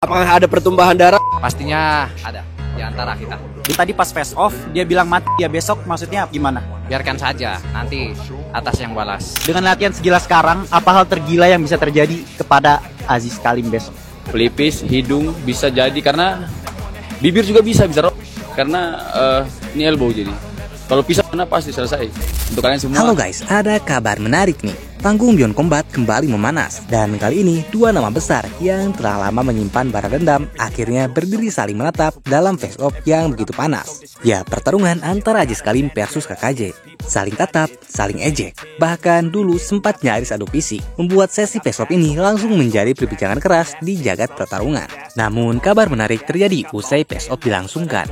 Apakah ada pertumbuhan darah? Pastinya ada di antara kita. Tadi pas face off dia bilang mati ya besok, maksudnya gimana? Biarkan saja, nanti atas yang balas. Dengan latihan segila sekarang, apa hal tergila yang bisa terjadi kepada Aziz Kalim besok? Pelipis, hidung bisa jadi karena bibir juga bisa karena ini elbow jadi. Kalau pisah pasti selesai untuk kalian semua. Halo guys, ada kabar menarik nih. Panggung Beyond Combat kembali memanas. Dan kali ini dua nama besar yang telah lama menyimpan bara dendam akhirnya berdiri saling menatap dalam face off yang begitu panas. Ya, pertarungan antara Aziz Kalim versus KKJ. Saling tatap, saling ejek. Bahkan dulu sempat nyaris adu fisik, membuat sesi face off ini langsung menjadi perbincangan keras di jagat pertarungan. Namun kabar menarik terjadi usai face off dilangsungkan.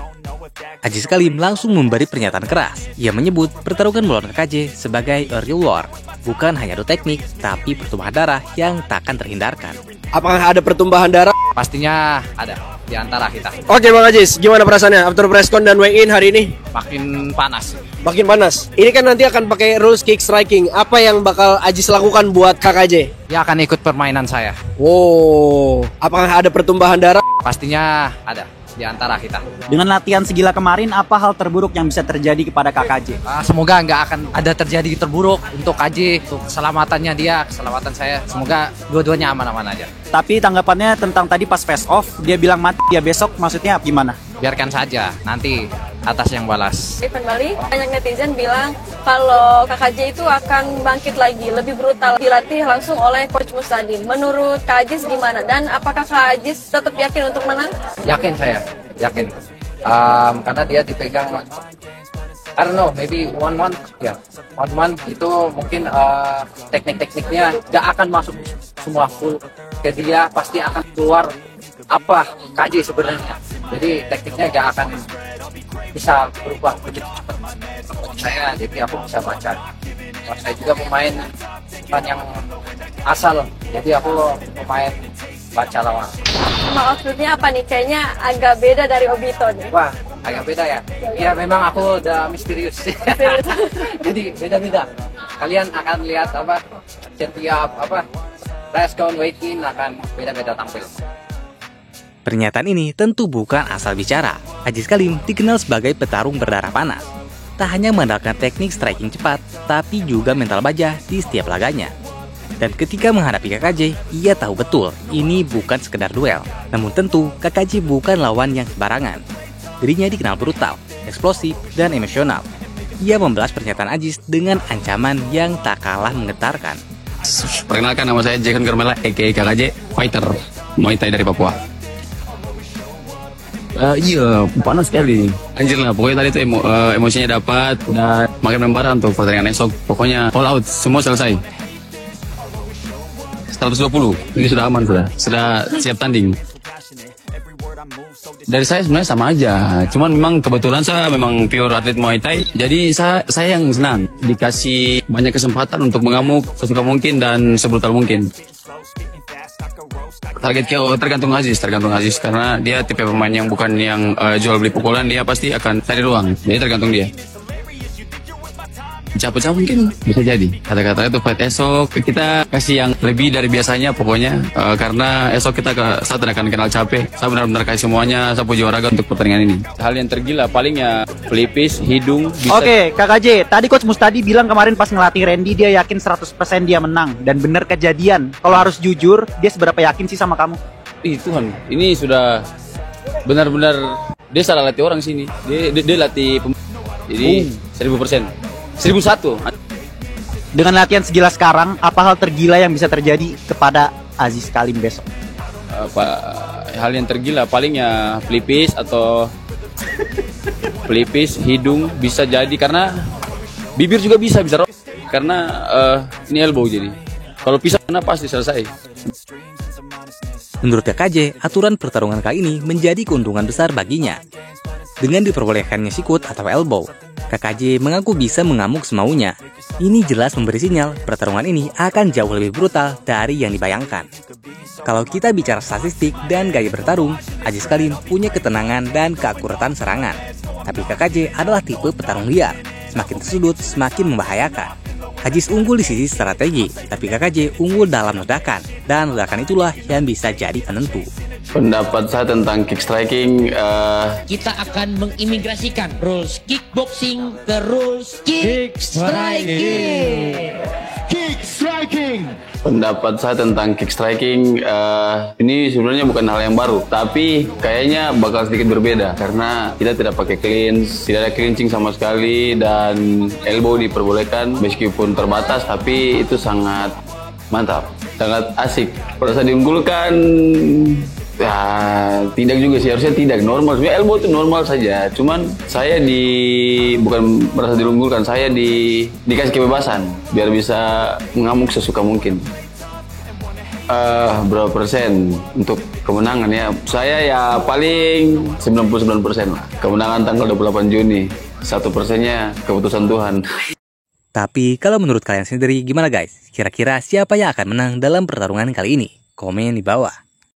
Aziz Kalim langsung memberi pernyataan keras. Ia menyebut pertarungan melawan KKJ sebagai a real war. Bukan hanya adu teknik, tapi pertumbuhan darah yang takkan terhindarkan. Apakah ada pertumbuhan darah? Pastinya ada di antara kita. Oke Bang Aziz, gimana perasaannya after presscon dan weigh in hari ini? Makin panas. Makin panas. Ini kan nanti akan pakai rules kick striking. Apa yang bakal Aziz lakukan buat KKJ? Dia akan ikut permainan saya. Wow, apakah ada pertumbuhan darah? Pastinya ada di antara kita. Dengan latihan segila kemarin, apa hal terburuk yang bisa terjadi kepada KKJ? Semoga nggak akan ada terjadi terburuk untuk KJ, untuk keselamatannya dia, keselamatan saya. Semoga dua-duanya aman-aman aja. Tapi tanggapannya tentang tadi pas face off, dia bilang mati ya besok, maksudnya gimana? Biarkan saja, nanti atas yang balas. Kembali, banyak netizen bilang kalau KKJ itu akan bangkit lagi, lebih brutal, dilatih langsung oleh Coach Mustadi. Menurut Kak Aziz gimana? Dan apakah Kak Aziz tetap yakin untuk menang? Yakin saya, yakin. Karena dia dipegang, I don't know, maybe 1 month, ya. 1 month itu mungkin teknik-tekniknya nggak akan masuk semua full ke dia, pasti akan keluar apa KJ sebenarnya. Jadi tekniknya nggak akan bisa berubah begitu cepat. Saya jadi aku bisa baca. Saya juga pemain bukan yang asal, jadi aku pemain baca lawan. Maksudnya apa nih? Kayaknya agak beda dari Obito nih. Wah, agak beda ya. Ya memang aku udah misterius. Jadi beda-beda. Kalian akan lihat setiap presscon weigh in akan beda-beda tampil. Pernyataan ini tentu bukan asal bicara. Aziz Kalim dikenal sebagai petarung berdarah panas. Tak hanya mengandalkan teknik striking cepat, tapi juga mental baja di setiap laganya. Dan ketika menghadapi KKJ, ia tahu betul ini bukan sekedar duel. Namun tentu KKJ bukan lawan yang sembarangan. Dirinya dikenal brutal, eksplosif, dan emosional. Ia membalas pernyataan Aziz dengan ancaman yang tak kalah menggetarkan. Perkenalkan, nama saya Jackson Carmela, aka KKJ, fighter Muay Thai dari Papua. Iya, panas sekali. Anjir lah, pokoknya tadi tuh emosinya dapat, dan makin membara untuk pertandingan esok. Pokoknya all out, semua selesai. 120, ini sudah aman, sudah siap tanding. Dari saya sebenarnya sama aja, cuman memang kebetulan saya memang pure atlet Muay Thai, jadi saya yang senang dikasih banyak kesempatan untuk mengamuk sesuka mungkin dan sebrutal mungkin. Target tergantung Aziz karena dia tipe pemain yang bukan yang jual beli pukulan, dia pasti akan cari ruang, jadi tergantung dia. Capek mungkin bisa jadi. Kata-katanya tuh fight esok kita kasih yang lebih dari biasanya pokoknya, karena esok kita akan kenal capek. Saya benar-benar kasih semuanya, saya puji olahraga untuk pertandingan ini. Hal yang tergila palingnya pelipis, hidung bisa. Oke, KKJ, tadi Coach Mustadi bilang kemarin pas ngelatih Randy dia yakin 100% dia menang. Dan bener kejadian. Kalau harus jujur, dia seberapa yakin sih sama kamu? Ih Tuhan, ini sudah benar-benar dia salah latih orang sini. Dia latih jadi 1000%. 1001. Dengan latihan segila sekarang, apa hal tergila yang bisa terjadi kepada Aziz Kalim besok? Hal yang tergila palingnya pelipis atau pelipis, hidung bisa jadi karena bibir juga bisa karena ini elbow jadi. Kalau pisah pasti selesai. Menurut KKJ, aturan pertarungan kali ini menjadi keuntungan besar baginya. Dengan diperbolehkannya sikut atau elbow, KKJ mengaku bisa mengamuk semaunya. Ini jelas memberi sinyal pertarungan ini akan jauh lebih brutal dari yang dibayangkan. Kalau kita bicara statistik dan gaya bertarung, Aziz Kalim punya ketenangan dan keakuratan serangan. Tapi KKJ adalah tipe petarung liar, semakin tersudut semakin membahayakan. Aziz unggul di sisi strategi, tapi KKJ unggul dalam ledakan, dan ledakan itulah yang bisa jadi penentu. Pendapat saya tentang kick striking, Kita akan mengimigrasikan rules kickboxing ke rules kick striking. pendapat saya tentang kick striking, ini sebenarnya bukan hal yang baru, tapi kayaknya bakal sedikit berbeda karena kita tidak pakai clinch, tidak ada clinching sama sekali, dan elbow diperbolehkan meskipun terbatas, tapi itu sangat mantap, sangat asik. Merasa diunggulkan, ya tidak juga sih, harusnya tidak, normal. Sebenarnya elbow itu normal saja, cuman saya bukan merasa diunggulkan, saya dikasih kebebasan biar bisa mengamuk sesuka mungkin. Berapa persen untuk kemenangan ya? Saya ya paling 99% lah. Kemenangan tanggal 28 Juni. 1%-nya keputusan Tuhan. Tapi kalau menurut kalian sendiri gimana guys? Kira-kira siapa yang akan menang dalam pertarungan kali ini? Komen di bawah.